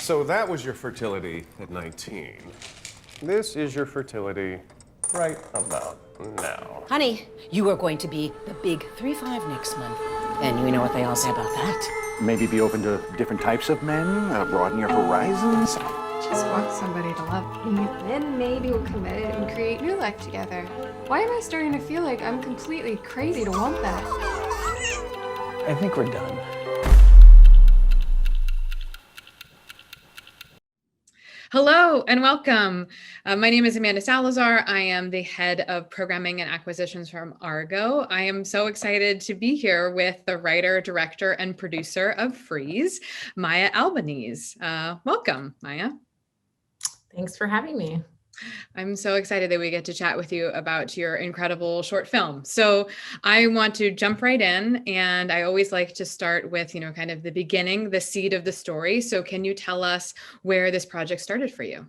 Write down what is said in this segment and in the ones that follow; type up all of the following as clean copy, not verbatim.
So that was your fertility at 19. This is your fertility right about now. Honey, you are going to be the big 3-5 next month. And you know what they all say about that. Maybe be open to different types of men, broaden your horizons. Just want somebody to love me. Then maybe we'll commit and create new life together. Why am I starting to feel like I'm completely crazy to want that? I think we're done. Hello and welcome. My name is Amanda Salazar. I am the head of programming and acquisitions from Argo. I am so excited to be here with the writer, director, and producer of Freeze, Maya Albanese. Welcome, Maya. Thanks for having me. I'm so excited that we get to chat with you about your incredible short film. So I want to jump right in, and I always like to start with, kind of the beginning, the seed of the story. So can you tell us where this project started for you?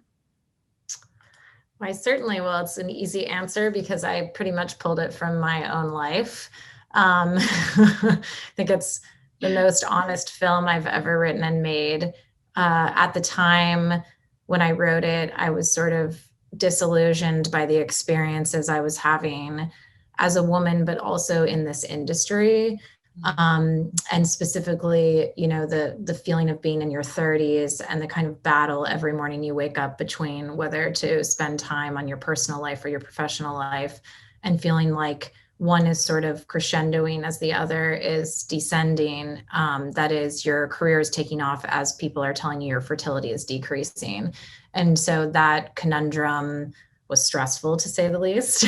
I certainly will. It's an easy answer because I pretty much pulled it from my own life. I think it's the most honest film I've ever written and made. At the time when I wrote it, I was sort of disillusioned by the experiences I was having as a woman, but also in this industry. And specifically, the feeling of being in your 30s and the kind of battle every morning you wake up between whether to spend time on your personal life or your professional life, and feeling like one is sort of crescendoing as the other is descending. That is, your career is taking off as people are telling you your fertility is decreasing. And so that conundrum was stressful, to say the least.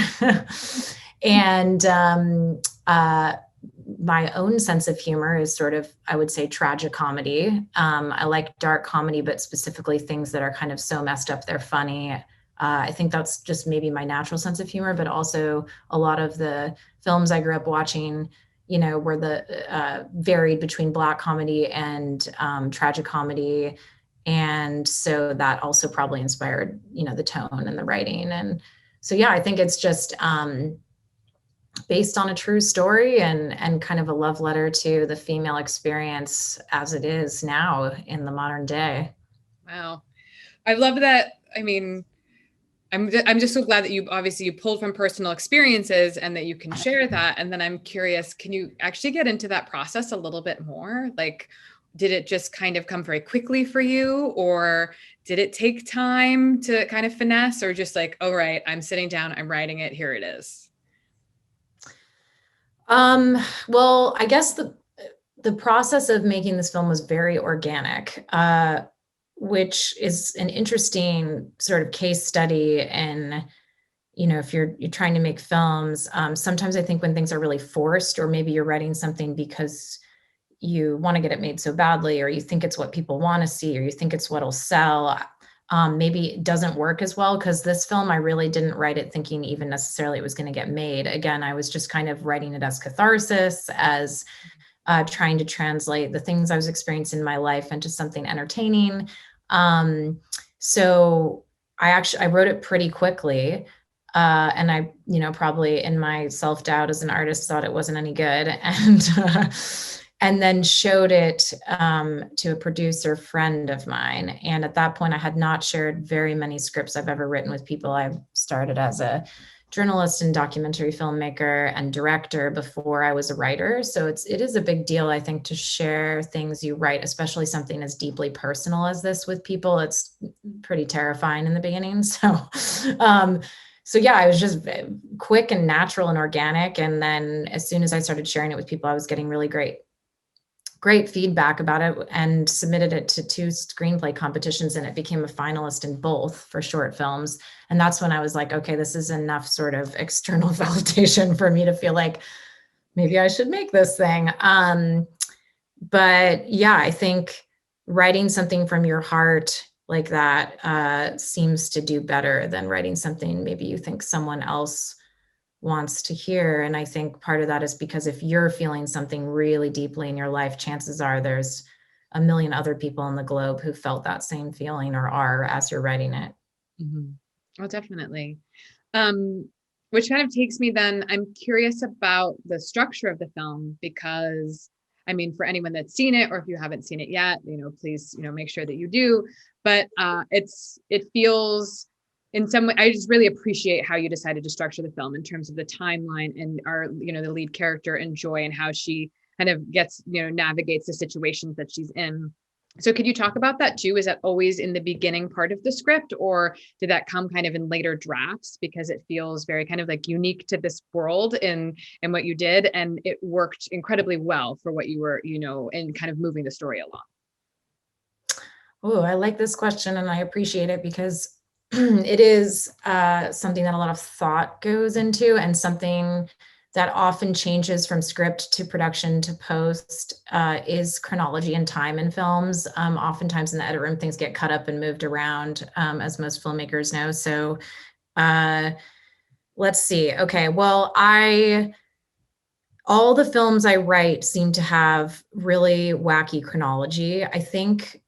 And my own sense of humor is sort of, I would say, tragicomedy. I like dark comedy, but specifically things that are kind of so messed up they're funny. I think that's just maybe my natural sense of humor, but also a lot of the films I grew up watching, were the varied between Black comedy and tragicomedy. And so that also probably inspired, the tone and the writing. And so, yeah, I think it's just based on a true story and kind of a love letter to the female experience as it is now in the modern day. Wow. I love that. I mean, I'm just so glad that you pulled from personal experiences and that you can share that. And then I'm curious, can you actually get into that process a little bit more? Like, did it just kind of come very quickly for you, or did it take time to kind of finesse, or just like, oh, right, I'm sitting down, I'm writing it, here it is? Well, I guess the process of making this film was very organic. Which is an interesting sort of case study. And, if you're trying to make films, sometimes I think when things are really forced, or maybe you're writing something because you want to get it made so badly, or you think it's what people want to see, or you think it's what'll sell, maybe it doesn't work as well. Because this film, I really didn't write it thinking even necessarily it was going to get made. Again, I was just kind of writing it as catharsis, as trying to translate the things I was experiencing in my life into something entertaining. So I wrote it pretty quickly. And I, probably in my self-doubt as an artist thought it wasn't any good. And then showed it to a producer friend of mine. And at that point, I had not shared very many scripts I've ever written with people. I started as a journalist and documentary filmmaker and director before I was a writer. So it is a big deal, I think, to share things you write, especially something as deeply personal as this with people. It's pretty terrifying in the beginning. So yeah, I was just quick and natural and organic. And then as soon as I started sharing it with people, I was getting really great feedback about it, and submitted it to 2 screenplay competitions, and it became a finalist in both for short films. And that's when I was like, okay, this is enough sort of external validation for me to feel like maybe I should make this thing. But yeah, I think writing something from your heart like that seems to do better than writing something maybe you think someone else wants to hear. And I think part of that is because if you're feeling something really deeply in your life, chances are there's a million other people on the globe who felt that same feeling or are as you're writing it. Mm-hmm. Oh, definitely. Which kind of takes me then, I'm curious about the structure of the film, because I mean, for anyone that's seen it, or if you haven't seen it yet, please, make sure that you do. But it feels in some way, I just really appreciate how you decided to structure the film in terms of the timeline and the lead character and Joy, and how she kind of gets, navigates the situations that she's in. So could you talk about that too? Is that always in the beginning part of the script, or did that come kind of in later drafts? Because it feels very kind of like unique to this world and what you did. And it worked incredibly well for what you were, and kind of moving the story along. Oh, I like this question, and I appreciate it, because it is something that a lot of thought goes into, and something that often changes from script to production to post is chronology and time in films. Oftentimes in the edit room, things get cut up and moved around, as most filmmakers know. So let's see. Okay, well, all the films I write seem to have really wacky chronology. I think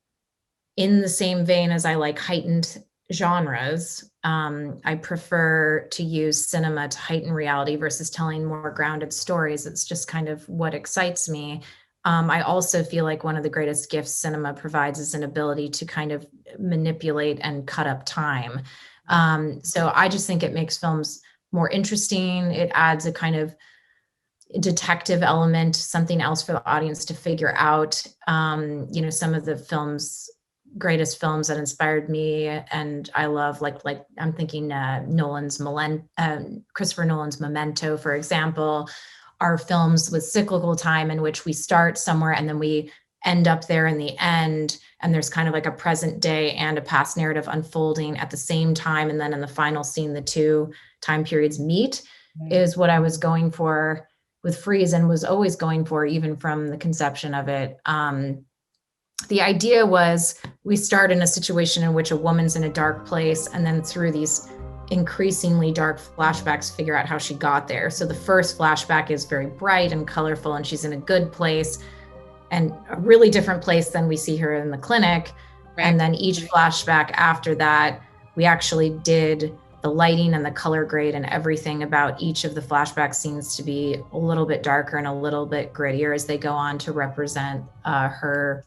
in the same vein as I like heightened genres, I prefer to use cinema to heighten reality versus telling more grounded stories. It's just kind of what excites me. I also feel like one of the greatest gifts cinema provides is an ability to kind of manipulate and cut up time. So I just think it makes films more interesting. It adds a kind of detective element, something else for the audience to figure out. Some of the greatest films that inspired me and I love, like I'm thinking Christopher Nolan's Memento, for example, are films with cyclical time in which we start somewhere and then we end up there in the end, and there's kind of like a present day and a past narrative unfolding at the same time, and then in the final scene the two time periods meet. Is what I was going for with Freeze, and was always going for even from the conception of it. The idea was we start in a situation in which a woman's in a dark place, and then through these increasingly dark flashbacks figure out how she got there. So the first flashback is very bright and colorful, and she's in a good place, and a really different place than we see her in the clinic. Right. And then each flashback after that, we actually did the lighting and the color grade and everything about each of the flashback scenes to be a little bit darker and a little bit grittier as they go on to represent her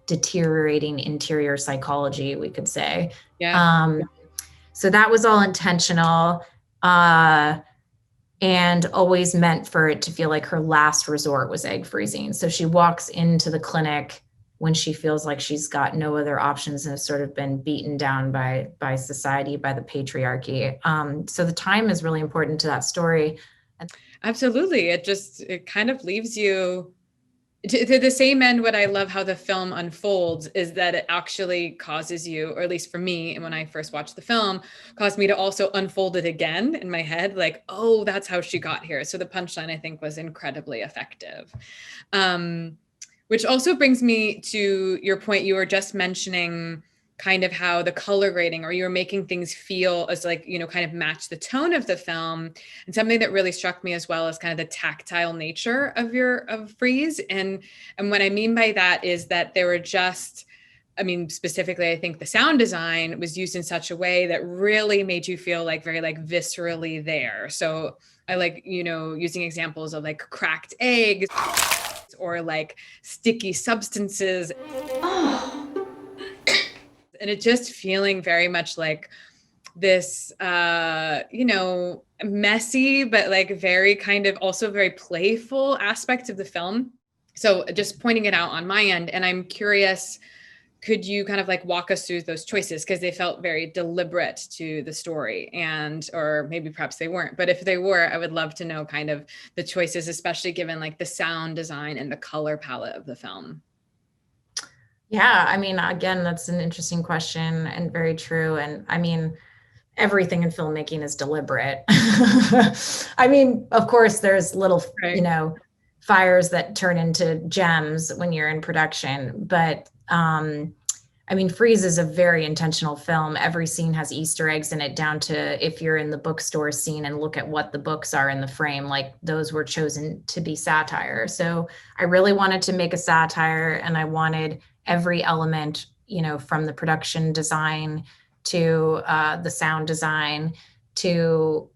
deteriorating interior psychology, we could say. Yeah. So that was all intentional, and always meant for it to feel like her last resort was egg freezing. So she walks into the clinic when she feels like she's got no other options and has sort of been beaten down by society, by the patriarchy. So the time is really important to that story. Absolutely. It kind of leaves you to the same end. What I love how the film unfolds is that it actually causes you, or at least for me, and when I first watched the film, caused me to also unfold it again in my head, like, oh, that's how she got here. So the punchline, I think, was incredibly effective. Which also brings me to your point. You were just mentioning kind of how the color grading, or you're making things feel as like, kind of match the tone of the film. And something that really struck me as well is kind of the tactile nature of Freeze. And what I mean by that is that there were specifically, I think the sound design was used in such a way that really made you feel like very like viscerally there. So I like, using examples of like cracked eggs or like sticky substances. Oh. And it just feeling very much like this, messy, but like very kind of also very playful aspect of the film. So just pointing it out on my end. And I'm curious, could you kind of like walk us through those choices? Because they felt very deliberate to the story, or maybe perhaps they weren't. But if they were, I would love to know kind of the choices, especially given like the sound design and the color palette of the film. Yeah, again, that's an interesting question and very true. And everything in filmmaking is deliberate. Of course, there's little, right, fires that turn into gems when you're in production. But Freeze is a very intentional film. Every scene has Easter eggs in it, down to if you're in the bookstore scene and look at what the books are in the frame, like those were chosen to be satire. So I really wanted to make a satire, and I wanted every element, from the production design to the sound design to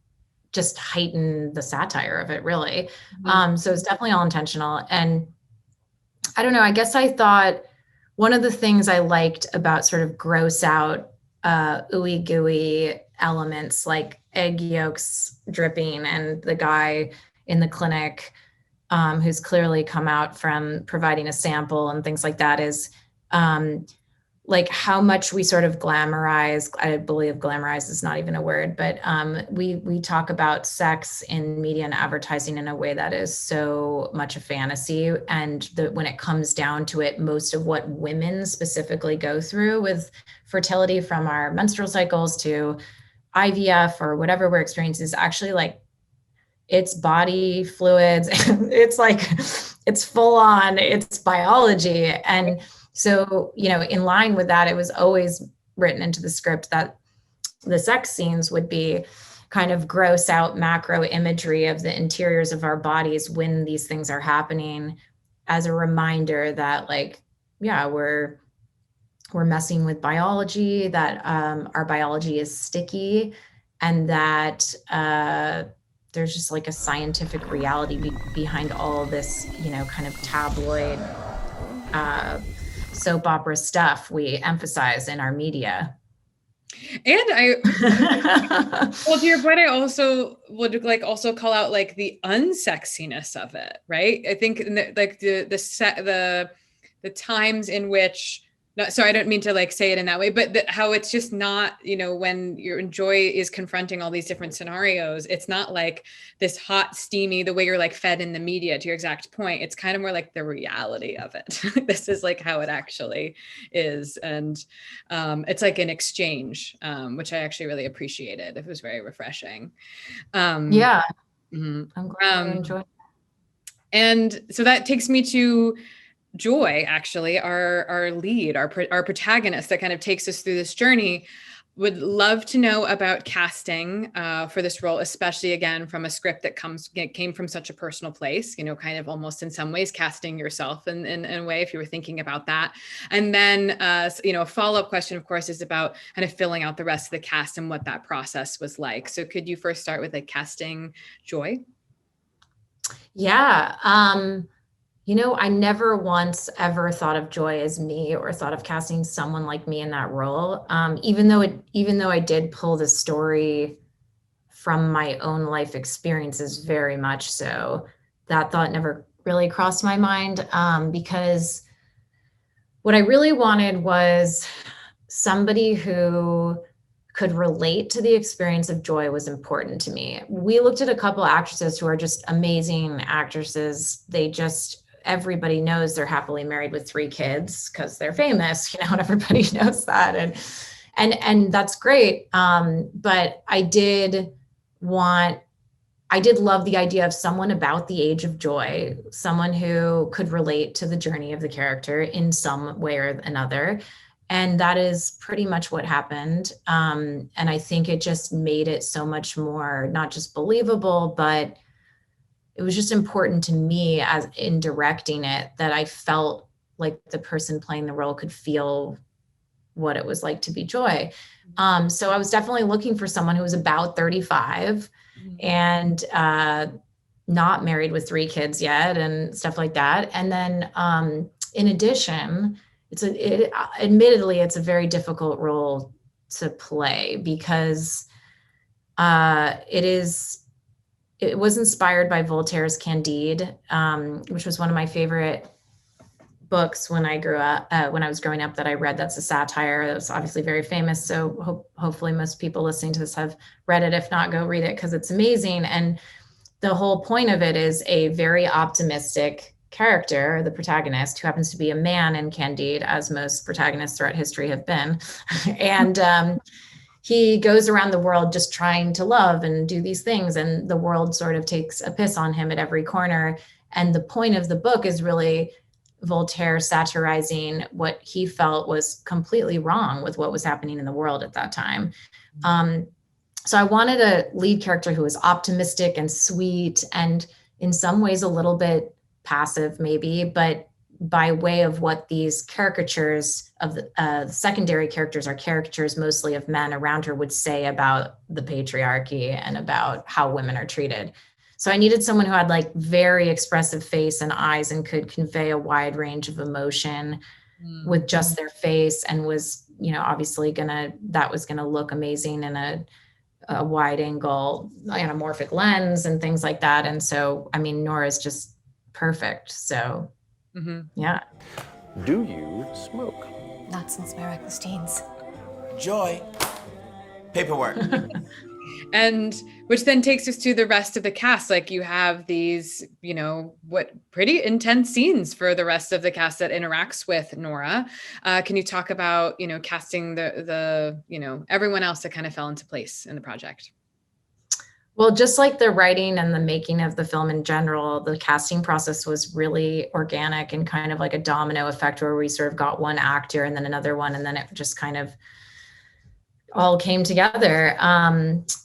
just heighten the satire of it, really. Mm-hmm. So it's definitely all intentional. And I don't know, I guess I thought one of the things I liked about sort of gross out, ooey gooey elements like egg yolks dripping and the guy in the clinic who's clearly come out from providing a sample and things like that is like how much we sort of glamorize. I believe glamorize is not even a word, but we talk about sex in media and advertising in a way that is so much a fantasy. And when it comes down to it, most of what women specifically go through with fertility, from our menstrual cycles to IVF or whatever we're experiencing, is actually like it's body fluids. It's like, it's full on, it's biology. And so, you know, in line with that, it was always written into the script that the sex scenes would be kind of gross out macro imagery of the interiors of our bodies when these things are happening, as a reminder that, like, yeah, we're messing with biology, that our biology is sticky, and that there's just like a scientific reality behind all this, you know, kind of tabloid soap opera stuff we emphasize in our media. And well, to your point, I also would like also call out like the unsexiness of it, right? I think like the times in which, sorry, I don't mean to like say it in that way, but how it's just not, you know, when your joy is confronting all these different scenarios, it's not like this hot, steamy, the way you're like fed in the media, to your exact point. It's kind of more like the reality of it. This is like how it actually is. And it's like an exchange, which I actually really appreciated. It was very refreshing. Yeah. Mm-hmm. I'm glad you enjoyed it. And so that takes me to Joy, actually, our lead, our protagonist that kind of takes us through this journey. Would love to know about casting for this role, especially again from a script that came from such a personal place, you know, kind of almost in some ways casting yourself in a way, if you were thinking about that. And then, you know, a follow-up question, of course, is about kind of filling out the rest of the cast and what that process was like. So could you first start with like casting Joy? Yeah. You know, I never once ever thought of Joy as me or thought of casting someone like me in that role. Even though I did pull the story from my own life experiences, very much so, that thought never really crossed my mind, because what I really wanted was somebody who could relate to the experience of Joy was important to me. We looked at a couple actresses who are just amazing actresses. Everybody knows they're happily married with 3 kids because they're famous, you know, and everybody knows that. And that's great. But I did love the idea of someone about the age of Joy, someone who could relate to the journey of the character in some way or another. And that is pretty much what happened. And I think it just made it so much more, not just believable, but it was just important to me as in directing it, that I felt like the person playing the role could feel what it was like to be Joy. So I was definitely looking for someone who was about 35 and not married with 3 kids yet and stuff like that. And then in addition, admittedly, it's a very difficult role to play because it was inspired by Voltaire's Candide, which was one of my favorite books when I was growing up that I read. That's a satire that was obviously very famous. So hopefully most people listening to this have read it. If not, go read it because it's amazing. And the whole point of it is a very optimistic character, the protagonist, who happens to be a man in Candide, as most protagonists throughout history have been. And he goes around the world just trying to love and do these things, and the world sort of takes a piss on him at every corner. And the point of the book is really Voltaire satirizing what he felt was completely wrong with what was happening in the world at that time. So I wanted a lead character who was optimistic and sweet and in some ways a little bit passive maybe, but by way of what these caricatures of the secondary characters are caricatures mostly of men around her would say about the patriarchy and about how women are treated. So I needed someone who had like very expressive face and eyes and could convey a wide range of emotion with just their face, and was, you know, obviously that was gonna look amazing in a wide angle anamorphic lens and things like that. And so, I mean, Nora's just perfect. So yeah. Do you smoke? Not since my reckless teens. Joy. Paperwork. And which then takes us to the rest of the cast. Like you have these, you know, what pretty intense scenes for the rest of the cast that interacts with Nora. Can you talk about, you know, casting the, you know, everyone else that kind of fell into place in the project? Well, just like the writing and the making of the film in general, the casting process was really organic and kind of like a domino effect where we sort of got one actor and then another one, and then it just kind of all came together.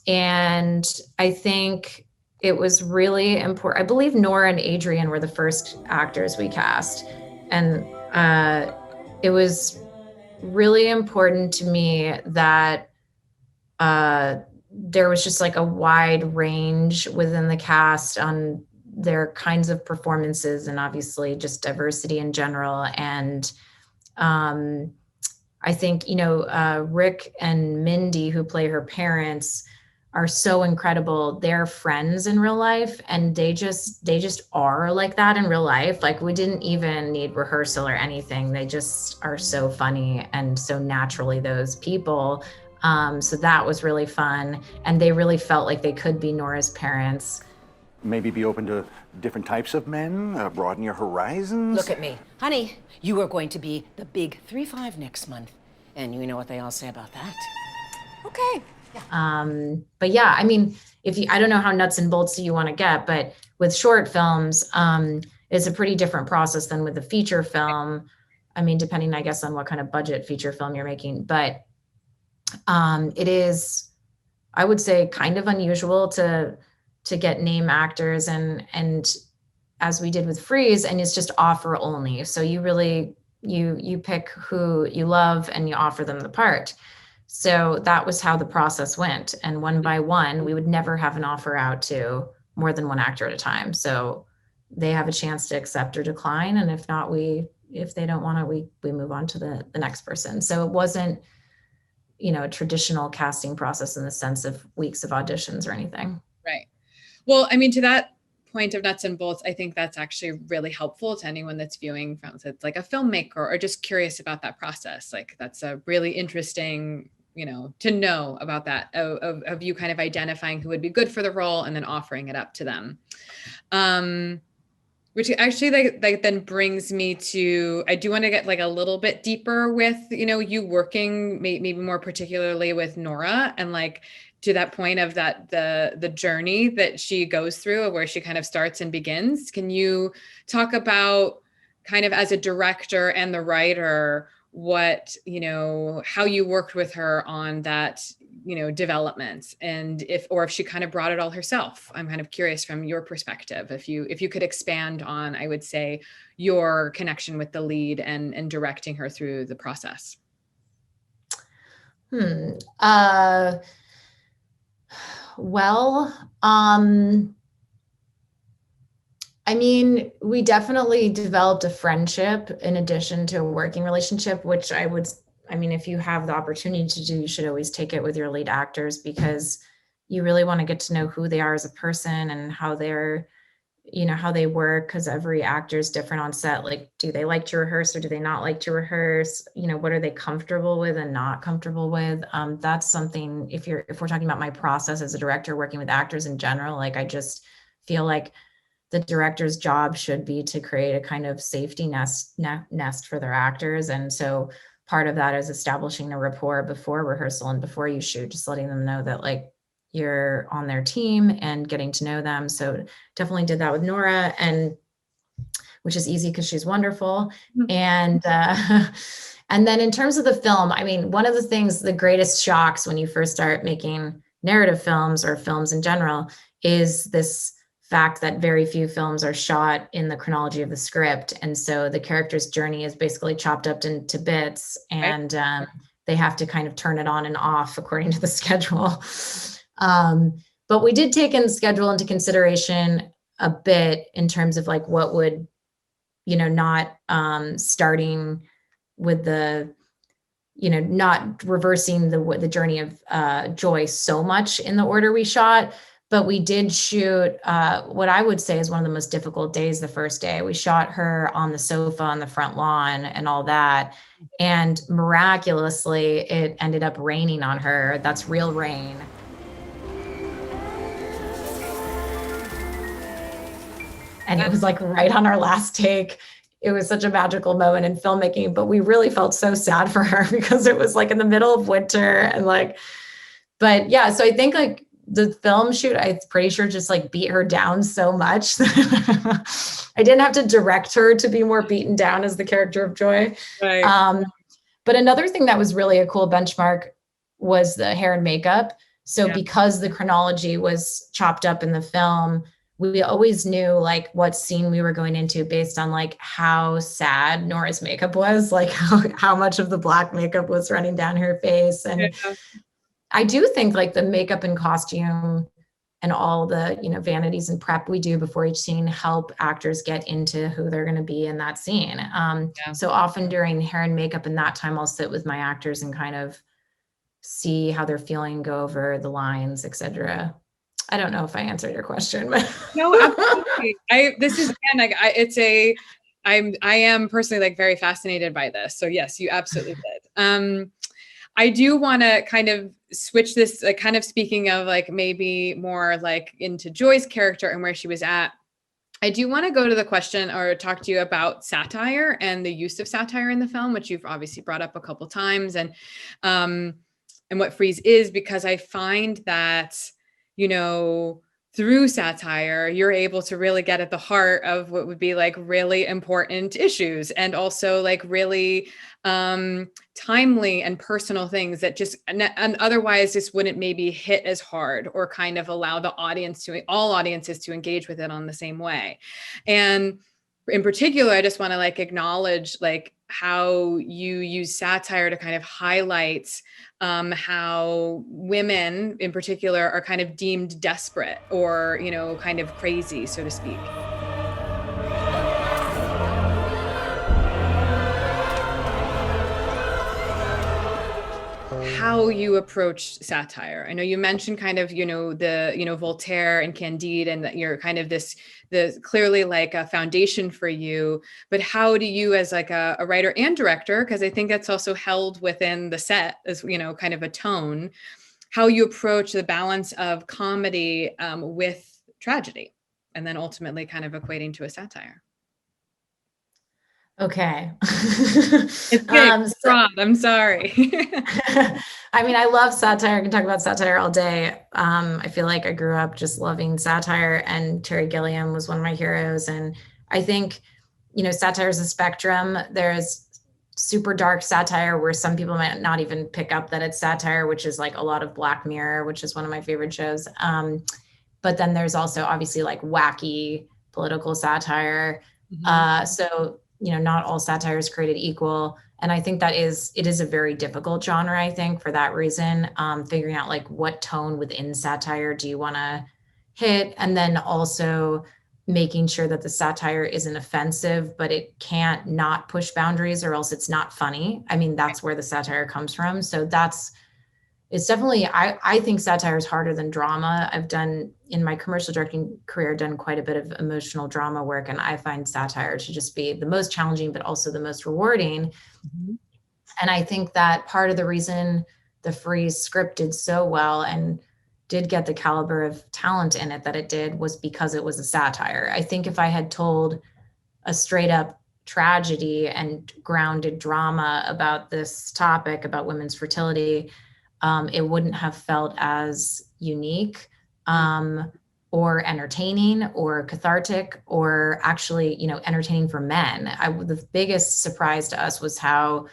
And I think it was really important. I believe Nora and Adrian were the first actors we cast. And it was really important to me that there was just like a wide range within the cast on their kinds of performances, and obviously just diversity in general. And I think, you know, Rick and Mindy, who play her parents, are so incredible. They're friends in real life, and they just are like that in real life. Like, we didn't even need rehearsal or anything. They just are so funny and so naturally those people. So that was really fun. And they really felt like they could be Nora's parents. Maybe be open to different types of men, broaden your horizons. Look at me. Honey, you are going to be the big 3-5 next month. And you know what they all say about that. Okay. But yeah, I mean, I don't know how nuts and bolts you want to get, but with short films, it's a pretty different process than with a feature film. I mean, depending, I guess, on what kind of budget feature film you're making, but it is, I would say, kind of unusual to get name actors and as we did with Freeze, and it's just offer only. So you really, you pick who you love and you offer them the part. So that was how the process went. And one by one, we would never have an offer out to more than one actor at a time. So they have a chance to accept or decline. And if not, if they don't want to, we move on to the next person. So it wasn't, you know, a traditional casting process in the sense of weeks of auditions or anything. Right. Well, I mean, to that point of nuts and bolts, I think that's actually really helpful to anyone that's viewing from, so it's like a filmmaker or just curious about that process. Like, that's a really interesting, you know, to know about that, of you kind of identifying who would be good for the role and then offering it up to them. Which actually like then brings me to, I do want to get like a little bit deeper with, you know, you working maybe more particularly with Nora, and like to that point of that, the journey that she goes through of where she kind of starts and begins. Can you talk about kind of as a director and the writer, what, you know, how you worked with her on that, you know, development, and if she kind of brought it all herself? I'm kind of curious from your perspective, if you could expand on, I would say, your connection with the lead and directing her through the process. Well, I mean, we definitely developed a friendship in addition to a working relationship, which I mean, if you have the opportunity to do, you should always take it with your lead actors, because you really want to get to know who they are as a person and how they're, you know, how they work, because every actor is different on set. Like, do they like to rehearse or do they not like to rehearse? You know, what are they comfortable with and not comfortable with? That's something, if we're talking about my process as a director working with actors in general, like, I just feel like the director's job should be to create a kind of safety nest for their actors. And so part of that is establishing a rapport before rehearsal and before you shoot, just letting them know that, like, you're on their team and getting to know them. So definitely did that with Nora, and which is easy because she's wonderful. And then in terms of the film, I mean, one of the things, the greatest shocks when you first start making narrative films or films in general, is this fact that very few films are shot in the chronology of the script. And so the character's journey is basically chopped up into bits, and they have to kind of turn it on and off according to the schedule. But we did take in schedule into consideration a bit in terms of like what would, not starting with the, not reversing the journey of Joy so much in the order we shot. But we did shoot what I would say is one of the most difficult days the first day. We shot her on the sofa on the front lawn and all that. And miraculously, it ended up raining on her. That's real rain. And it was like right on our last take. It was such a magical moment in filmmaking, but we really felt so sad for her because it was like in the middle of winter and like, but yeah, so I think like the film shoot, I'm pretty sure just like beat her down so much. I didn't have to direct her to be more beaten down as the character of Joy. Right. But another thing that was really a cool benchmark was the hair and makeup. So because the chronology was chopped up in the film, we always knew like what scene we were going into based on like how sad Nora's makeup was, like how much of the black makeup was running down her face. And I do think like the makeup and costume and all the, vanities and prep we do before each scene help actors get into who they're going to be in that scene. So often during hair and makeup and that time, I'll sit with my actors and kind of see how they're feeling, go over the lines, etc. I don't know if I answered your question, but no, absolutely. This is again, like I am personally like very fascinated by this. So yes, you absolutely did. I do want to kind of switch this, like kind of speaking of like maybe more like into Joy's character and where she was at. I do want to go to the question or talk to you about satire and the use of satire in the film, which you've obviously brought up a couple times, and what Freeze is, because I find that, through satire, you're able to really get at the heart of what would be like really important issues and also like really timely and personal things that just, and otherwise just wouldn't maybe hit as hard or kind of allow all audiences to engage with it on the same way. And in particular, I just want to like acknowledge like how you use satire to kind of highlight how women in particular are kind of deemed desperate or, kind of crazy, so to speak. How you approach satire. I know you mentioned kind of, Voltaire and Candide, and that you're kind of the clearly like a foundation for you, but how do you as like a writer and director, because I think that's also held within the set as, kind of a tone, how you approach the balance of comedy with tragedy, and then ultimately kind of equating to a satire. Okay. It's big, broad, I'm sorry. I mean, I love satire. I can talk about satire all day. I feel like I grew up just loving satire, and Terry Gilliam was one of my heroes. And I think, satire is a spectrum. There's super dark satire where some people might not even pick up that it's satire, which is like a lot of Black Mirror, which is one of my favorite shows. But then there's also obviously like wacky political satire. So not all satire is created equal. And I think it is a very difficult genre, I think, for that reason, figuring out like what tone within satire do you want to hit? And then also making sure that the satire isn't offensive, but it can't not push boundaries or else it's not funny. I mean, that's where the satire comes from. So it's definitely, I think satire is harder than drama. I've done, in my commercial directing career, done quite a bit of emotional drama work, and I find satire to just be the most challenging, but also the most rewarding. And I think that part of the reason the Freeze script did so well and did get the caliber of talent in it that it did was because it was a satire. I think if I had told a straight up tragedy and grounded drama about this topic, about women's fertility, it wouldn't have felt as unique or entertaining or cathartic or actually, entertaining for men. The biggest surprise to us was how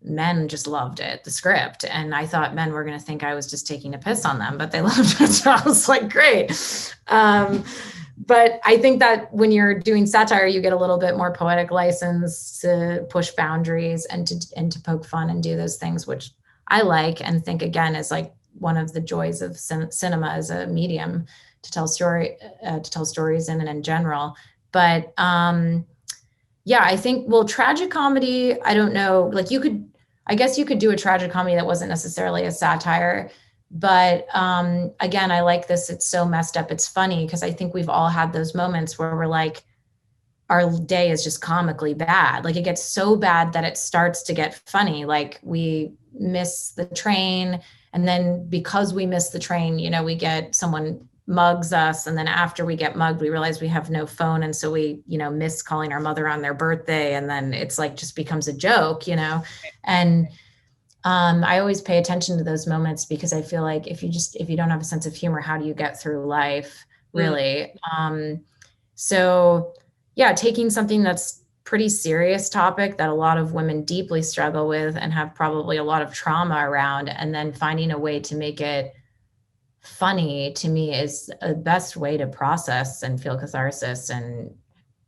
men just loved it, the script. And I thought men were going to think I was just taking a piss on them, but they loved it. So I was like, great. But I think that when you're doing satire, you get a little bit more poetic license to push boundaries and to poke fun and do those things, which I like and think again is like one of the joys of cinema as a medium to tell stories in and in general. But yeah, I think, well, tragic comedy, I don't know, like I guess you could do a tragic comedy that wasn't necessarily a satire. But again, I like this. It's so messed up. It's funny because I think we've all had those moments where we're like, our day is just comically bad. Like it gets so bad that it starts to get funny. Like we miss the train. And then because we miss the train, we get someone mugs us. And then after we get mugged, we realize we have no phone. And so we, miss calling our mother on their birthday. And then it's like, just becomes a joke, and I always pay attention to those moments because I feel like if you don't have a sense of humor, how do you get through life really? So yeah, taking something that's pretty serious topic that a lot of women deeply struggle with and have probably a lot of trauma around, and then finding a way to make it funny, to me, is the best way to process and feel catharsis and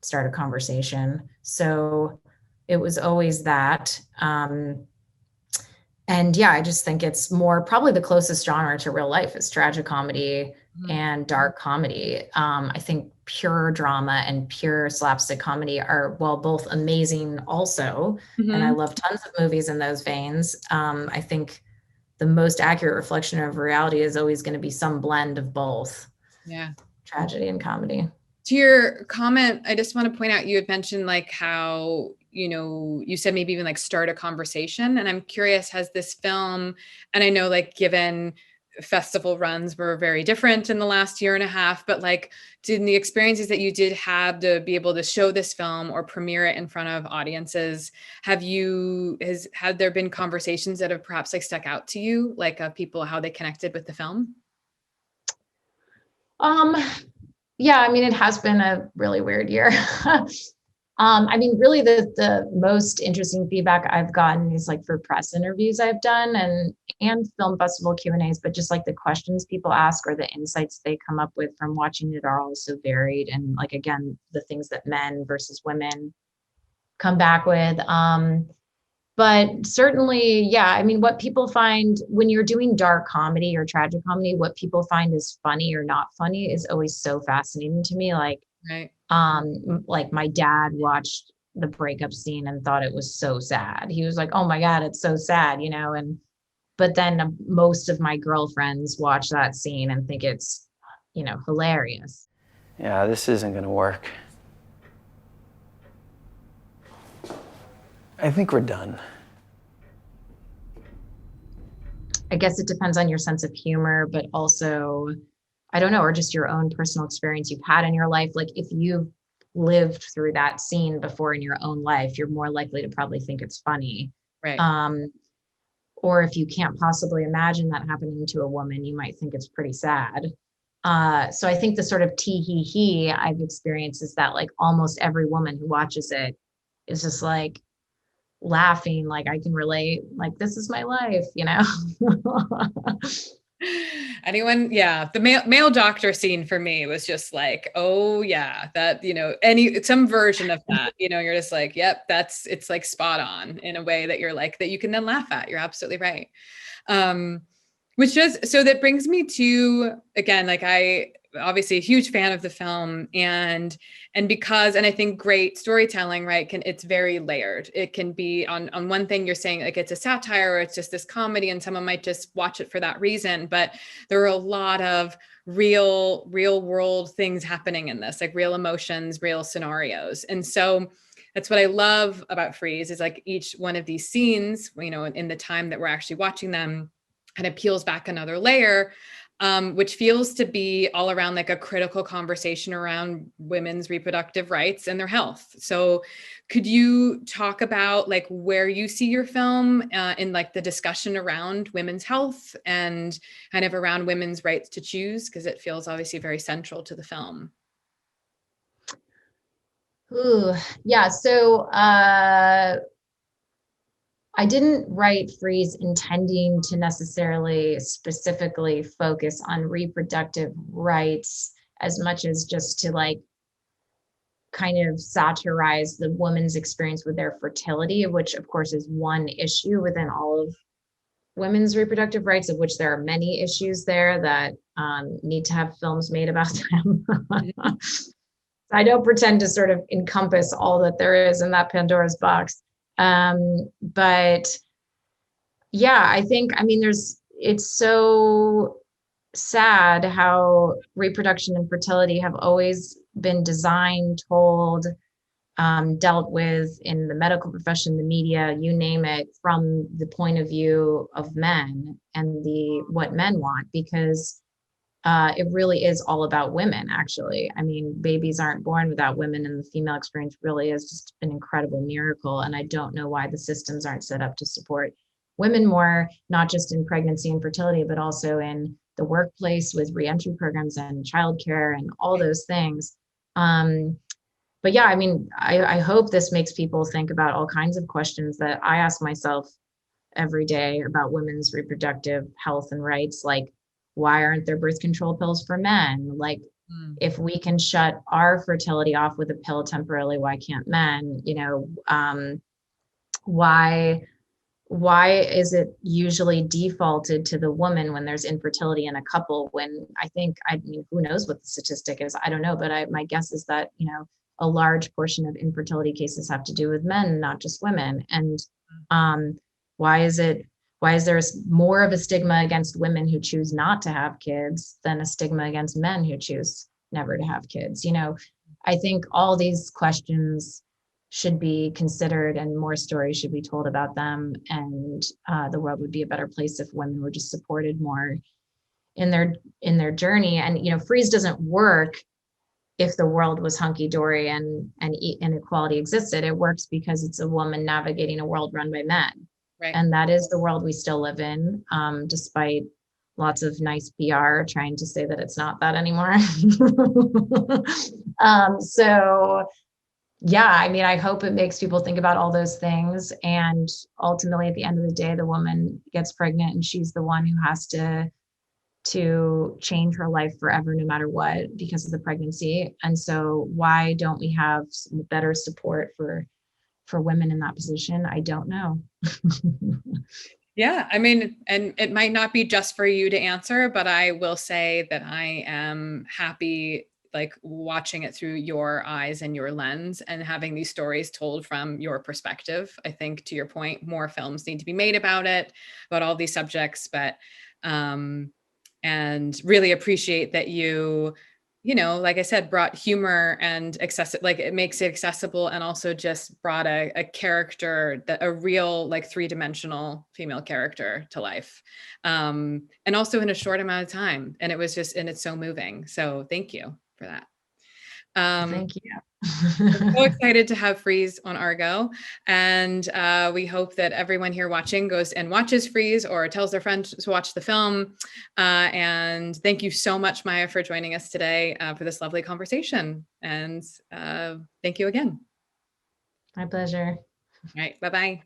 start a conversation. So it was always that. And yeah, I just think it's more probably the closest genre to real life is tragic comedy and dark comedy. I think pure drama and pure slapstick comedy are, well, both amazing also. And I love tons of movies in those veins. I think the most accurate reflection of reality is always going to be some blend of both. Yeah. Tragedy and comedy. To your comment, I just want to point out, you had mentioned like how, you said maybe even like start a conversation. And I'm curious, has this film, and I know like given festival runs were very different in the last year and a half, but like did the experiences that you did have to be able to show this film or premiere it in front of audiences, had there been conversations that have perhaps like stuck out to you, like people, how they connected with the film? Yeah, I mean, it has been a really weird year. I mean, really the most interesting feedback I've gotten is like for press interviews I've done and film festival Q&As, but just like the questions people ask or the insights they come up with from watching it are all so varied. And like, again, the things that men versus women come back with. But certainly, yeah, I mean, what people find when you're doing dark comedy or tragic comedy, what people find is funny or not funny is always so fascinating to me. Like, right. Like my dad watched the breakup scene and thought it was so sad. He was like, oh my God, it's so sad, but then most of my girlfriends watch that scene and think it's, hilarious. Yeah, this isn't gonna work. I think we're done. I guess it depends on your sense of humor, but also, I don't know, or just your own personal experience you've had in your life. Like if you've lived through that scene before in your own life, you're more likely to probably think it's funny. Right. Or if you can't possibly imagine that happening to a woman, you might think it's pretty sad. So I think the sort of tee-hee-hee I've experienced is that like almost every woman who watches it is just like laughing, like I can relate, like this is my life, Anyone, yeah, the male doctor scene for me was just like, oh yeah, that, some version of that, you're just like, yep, it's like spot on in a way that you're like, that you can then laugh at. You're absolutely right. So that brings me to, again, like I obviously a huge fan of the film and I think great storytelling, right? It's very layered. It can be on one thing you're saying like it's a satire or it's just this comedy and someone might just watch it for that reason. But there are a lot of real world things happening in this, like real emotions, real scenarios. And so that's what I love about Freeze is like each one of these scenes, in the time that we're actually watching them, kind of peels back another layer, which feels to be all around like a critical conversation around women's reproductive rights and their health. So could you talk about like where you see your film in like the discussion around women's health and kind of around women's rights to choose? Because it feels obviously very central to the film. Ooh, yeah. So I didn't write Freeze intending to necessarily specifically focus on reproductive rights as much as just to like kind of satirize the woman's experience with their fertility, which of course is one issue within all of women's reproductive rights, of which there are many issues there that need to have films made about them. I don't pretend to sort of encompass all that there is in that Pandora's box. But yeah, I think, I mean, it's so sad how reproduction and fertility have always been designed, told, dealt with in the medical profession, the media, you name it, from the point of view of men and what men want, because it really is all about women, actually. I mean, babies aren't born without women, and the female experience really is just an incredible miracle. And I don't know why the systems aren't set up to support women more, not just in pregnancy and fertility, but also in the workplace with reentry programs and childcare and all those things. But yeah, I mean, I hope this makes people think about all kinds of questions that I ask myself every day about women's reproductive health and rights, like, why aren't there birth control pills for men? Like, if we can shut our fertility off with a pill temporarily, why can't men? You know, why is it usually defaulted to the woman when there's infertility in a couple? When I mean, who knows what the statistic is? I don't know, but my guess is that, you know, a large portion of infertility cases have to do with men, not just women. And why is there more of a stigma against women who choose not to have kids than a stigma against men who choose never to have kids? You know, I think all these questions should be considered and more stories should be told about them. And the world would be a better place if women were just supported more in their journey. And, you know, freeze doesn't work if the world was hunky-dory and inequality existed. It works because it's a woman navigating a world run by men. Right. And that is the world we still live in, despite lots of nice PR trying to say that it's not that anymore. So yeah, I mean, I hope it makes people think about all those things. And ultimately, at the end of the day, the woman gets pregnant and she's the one who has to change her life forever, no matter what, because of the pregnancy. And so why don't we have some better support for women in that position? I don't know. Yeah, I mean, and it might not be just for you to answer, but I will say that I am happy, like, watching it through your eyes and your lens and having these stories told from your perspective. I think, to your point, more films need to be made about all these subjects, but and really appreciate that you know, like I said, brought humor and like, it makes it accessible, and also just brought a character, a real, like, three-dimensional female character to life. And also in a short amount of time. And it's so moving. So thank you for that. Thank you. I'm so excited to have Freeze on Argo, and we hope that everyone here watching goes and watches Freeze or tells their friends to watch the film. And thank you so much, Maya, for joining us today for this lovely conversation. And thank you again. My pleasure. All right, bye-bye.